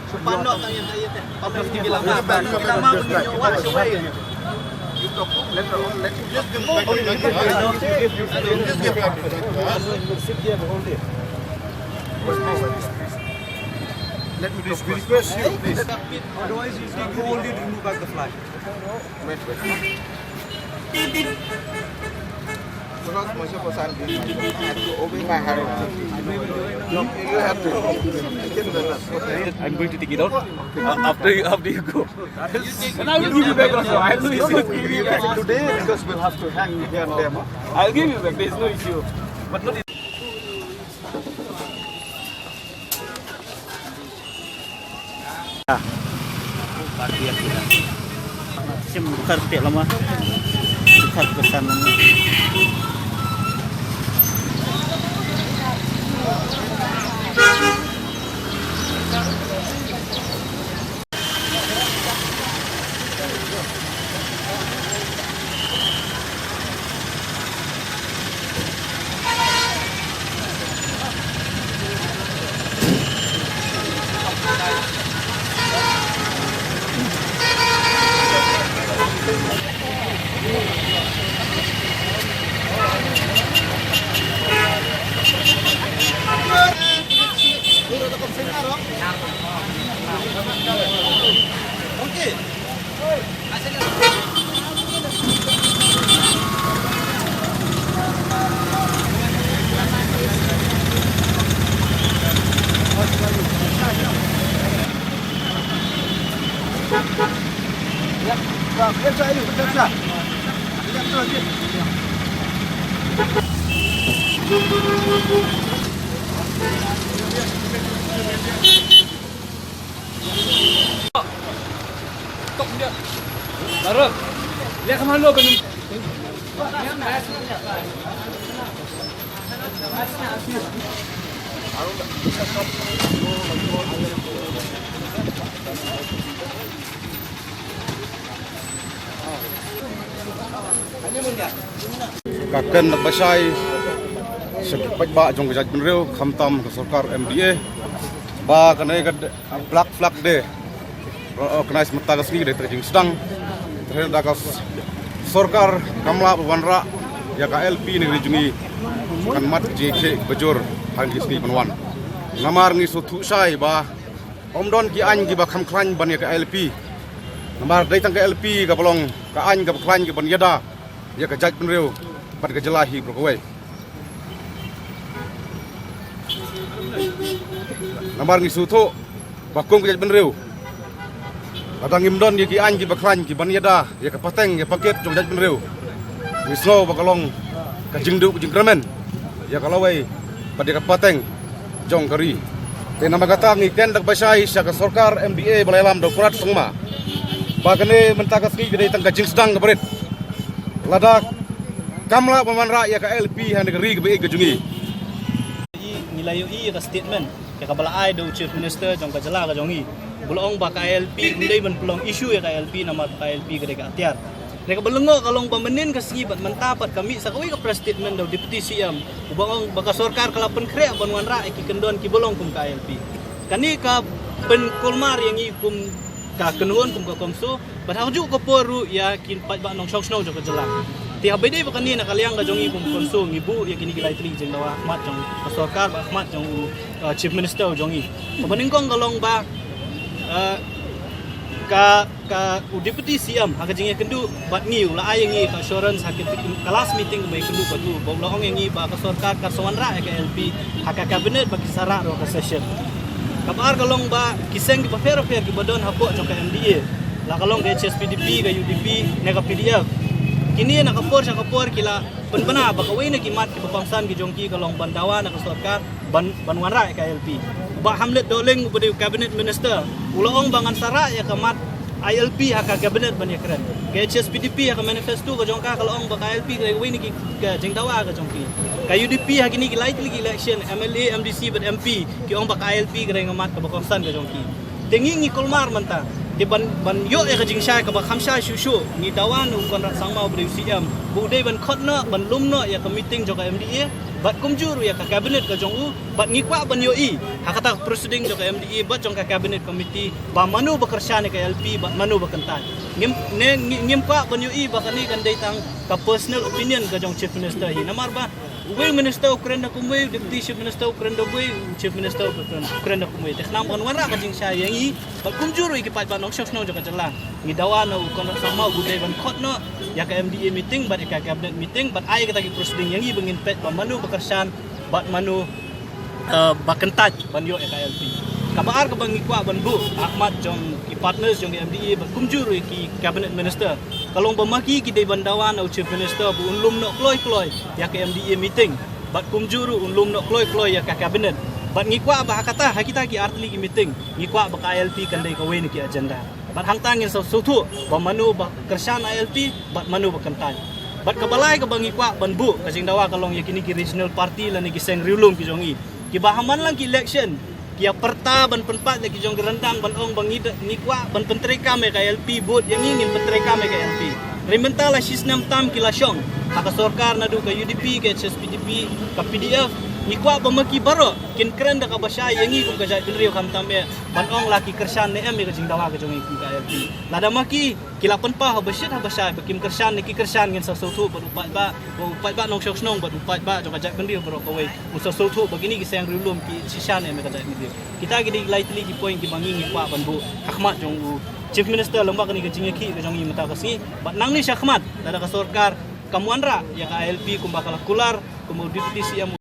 Panok kang yang ayat teh. Panok tinggi lama. Lama begini wash away. You talk later on. Let you just give Sit there the whole day. Let me request you, please. Otherwise, you only remove back the flag. Wait. Because Moshe Kosan did obey my hierarchy. You have to. I'm going to take it out after you go. And I will give you back also. I have no issue with giving you back. Today because we'll have to hang here and there. I'll give you back. There is no issue. But not. Sim kertik lama. Dekat ke sana. Baru. Lihat kemana lo benar? Kaken basai sepak ba jong gajat benreu khamtam ke sarkar MDA ba kanai kad plak flak de organize mata gasni de trajing sedang terhadap dakas sarkar kamla wanra ya KLP negeri jungi kan mat JK bejur hang gisni penwan namar ngi sutu sai ba omdon ki an gi ba kham khlan ban ya KLP namar dai tang KLP ka bolong ka an ka khlan ki ban yada ya gajat benreu pat gejelahi brokawai namar ngi sutu bakung gajat benreu kadang imdon ki an ki baklan ki ban yada ya ka pateng ya paket jong gajat benreu wisno bakalong ka jingdu jingkramen ya kalawai pat ya ka pateng jong kari te nama kata ngi ken dak basai sya ka sarkar MDA balelam do kurat sengma bagane mentakas ni gede tang gajing sedang kabret ladak kamla pemanra ya KLP han negeri ke jungi Nilai UI ka statement ka balai do chief minister jong ka jala ka jongi bulong ba KLP ndai ban pelong isu ya KLP nama KLP gede ka atiar mereka belengo kalong pamenin ka sibat mentapat kami sakawi ka press statement do deputy CM ubang baka sarkar kalapan kre ban wanra ki kendon ki bolong kum KLP kani ka pen kolmar yang ikum ka kenuan kum ka komso badhaju ko poru ya kin pat ba nong snow jo ka jala ti habede ba kanina kaliang ka jongi kum konso ngibu ya kini kilai tri jeng dawa ahmad jong sarkar ba ahmad jong chief minister jongi paning kong kalong ba ka deputy CM ha jeng kendu bat ngiu la ay ngi ka assurance ha kelas meeting mai kendu batu ba long ngi ba ka sarkar ka sawanra ka LP ha ka cabinet ba kisara ro ka session kabar kalong ba kiseng ki pafer ki badon hapo jong ka MDA la kalong ka HSPDP ka UDP ne ka PDF kini nak kapor kila penbena bakawai na kimat ki pamsan ki jongki kalong bandawa na sarkar banwanra ka LP ba hamlet doleng ubade cabinet minister ulong bangan sara ya kamat ILP ha ka cabinet ban ya keren ke HSPDP ha ka manifesto ka jongka kalong ba KLP ka wai ni ki jengdawa ka jongki ka UDP ha kini ki likely election MLA MDC ban MP ki ong ba KLP ka ngamat ka pamsan ka jongki tengi ngi kolmar manta di ban yo e kajing shay ka ba khamsha shushu ni dawan u kon rak sangma bu CM bu dei ban khotna ban lumna ya ka meeting jo ka MDA bat kumjuru ya ka kabinet ka jong u bat ngikwa ban yo i hakata proceeding do ka MDA bat jong ka kabinet committee ba manu bekerja ni ka LP bat manu bekentan ngim kwa ban yo i ba kani kan datang ka personal opinion ka jong chief minister hi namar ba we minister Ukraine ko we deputy chief minister Ukraine do we chief minister Ukraine ko we teknam kan wara ka jing sha yangi bat kumjuru ki pat ba nong shok nong ka jala ngidawa no kono sama budai ban khot no ya ka MDA meeting bat ka cabinet meeting bat ai kita ki proceeding yangi bengin pet ba manu bekerjaan bat manu bakentaj ban yo LP kabar ka bangi kwa ban bu Ahmad jong ki partners jong MDA bat kumjuru ki cabinet minister kalong bamaki ki dei bandawan au chief minister bu unlum no kloi ya ka MDA meeting bat kumjuru unlum no kloi ya ka cabinet bat ngikwa ba kata hakita ki artli ki meeting ngikwa ba ka LP kan dei ka we ni ki agenda bat hangtangin sa sutu ba manu ba kersan ILP bat manu ba kantan bat kabalay ka bangi kwa banbu kasing dawa kalong yakini ki regional party la ni giseng riulum ki jongi ki bahaman lang ki election ki perta ban penpat lagi jong gerendang ban ong bangi ni kwa ban pentreka me ka LP bot yang ingin pentreka me ka LP rementala sistem tam ki lasyong haka sorkar na du ka UDP ka HSPDP ka PDF ni kwa bamaki baro kin kren da ka basya yangi kum ka jai benriu kam tambe banong laki kersan ne em ka jingdawa ka jongi ka LP lada maki kilapan pa ha basyat ha basya bakim kersan ni ki kersan ngin sa sotu berupat ba nong shok snong berupat ba jong ka jai benriu baro ka we usa sotu begini ki sayang rilum ki sisyan em ka jai benriu kita gidi lightly ki point ki bangi ni kwa banbu Ahmad jong chief minister lembak ni ka jingki ka jongi mata kasi bat nang ni Ahmad lada ka sorkar kamuanra ya ka LP kum bakal kular kemudian deputy CM